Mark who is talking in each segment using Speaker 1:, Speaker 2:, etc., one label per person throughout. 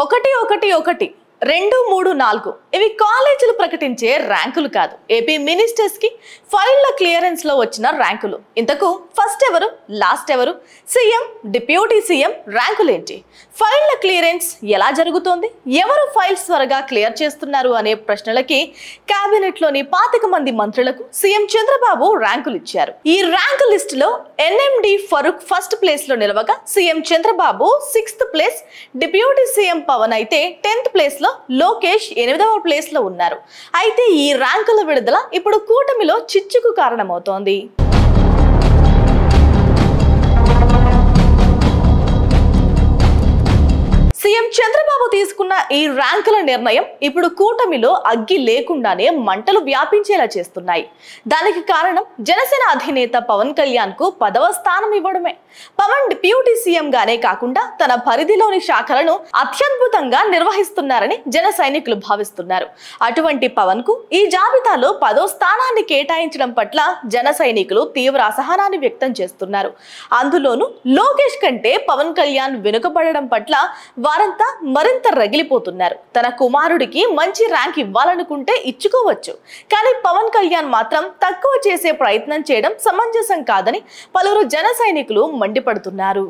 Speaker 1: ఒకటి ఒకటి ఒకటి 2, 3, 4 ఇవి కాలేజీలు ప్రకటించే ర్యాంకులు కాదు. ఏపీ మినిస్టర్స్ కి ఫైళ్ల క్లియరెన్స్ లో వచ్చిన ర్యాంకులు. ఇంతకు ఫస్ట్ ఎవరు, లాస్ట్ ఎవరు, సీఎం, డిప్యూటీ సీఎం ర్యాంకులేంటి, ఫైళ్ల క్లియరెన్స్ ఎలా జరుగుతోంది, ఎవరు ఫైల్స్ త్వరగా క్లియర్ చేస్తున్నారు అనే ప్రశ్నలకి కేబినెట్ లోని 25 మంది మంత్రులకు సీఎం చంద్రబాబు ర్యాంకులు ఇచ్చారు. ఈ ర్యాంకు లిస్ట్ లో ఎన్ఎండి ఫరూక్ ఫస్ట్ ప్లేస్ లో నిలవగా CM Chandrababu 6th place, deputy CM Pawan అయితే 10th ప్లేస్ లో, లోకేష్ 8వ ప్లేస్ లో ఉన్నారు. అయితే ఈ ర్యాంకుల విడుదల ఇప్పుడు కూటమిలో చిచ్చుకు కారణమవుతోంది. సీఎం చంద్రబాబు తీసుకున్న ఈ ర్యాంకుల నిర్ణయం ఇప్పుడు కూటమిలో అగ్గి లేకుండానే మంటలు వ్యాపించేలా చేస్తున్నాయి. దానికి కారణం జనసేన అధినేత పవన్ కళ్యాణ్ కు 10వ స్థానం ఇవ్వడమే. పవన్ డిప్యూటీ సీఎం గానే కాకుండా తన పరిధిలోని శాఖలను అత్యద్భుతంగా నిర్వహిస్తున్నారని జన సైనికులు భావిస్తున్నారు. అటువంటి పవన్ కు ఈ జాబితాలో 10వ స్థానాన్ని కేటాయించడం పట్ల జన సైనికులు తీవ్ర అసహనాన్ని వ్యక్తం చేస్తున్నారు. అందులోనూ లోకేష్ కంటే పవన్ కళ్యాణ్ వెనుకబడడం పట్ల వారంతా మరింత రగిలిపోతున్నారు. తన కుమారుడికి మంచి ర్యాంక్ ఇవ్వాలనుకుంటే ఇచ్చుకోవచ్చు, కానీ పవన్ కళ్యాణ్ మాత్రం తక్కువ చేసే ప్రయత్నం చేయడం సమంజసం కాదని పలువురు జన సైనికులు మండిపడుతున్నారు.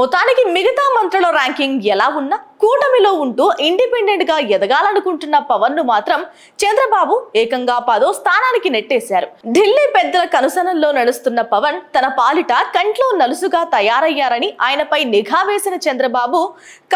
Speaker 1: మొత్తానికి మిగతా మంత్రుల ర్యాంకింగ్ ఎలా ఉన్నా కూటమిలో ఉంటూ ఇండిపెండెంట్ గా ఎదగాలనుకుంటున్న పవన్ ను మాత్రం చంద్రబాబు ఏకంగా 10వ స్థానానికి నెట్టేశారు. ఢిల్లీ పెద్దల కనుసనల్లో నడుస్తున్న పవన్ తన పాలిట కంట్లో నలుసుగా తయారయ్యారని, ఆయనపై నిఘా వేసిన చంద్రబాబు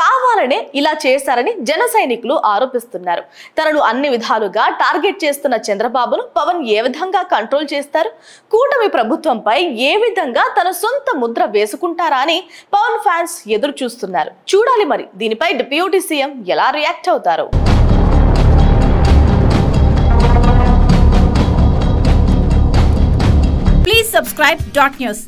Speaker 1: కావాలనే ఇలా చేశారని జన సైనికులు ఆరోపిస్తున్నారు. తనను అన్ని విధాలుగా టార్గెట్ చేస్తున్న చంద్రబాబును పవన్ ఏ విధంగా కంట్రోల్ చేస్తారు, కూటమి ప్రభుత్వంపై ఏ విధంగా తన సొంత ముద్ర వేసుకుంటారా అని పవన్ ఫ్యాన్స్ ఎదురు చూస్తున్నారు. చూడాలి మరి దీనిపై డిప్యూటీ సీఎం ఎలా రియాక్ట్ అవుతారు.
Speaker 2: Please subscribe .news.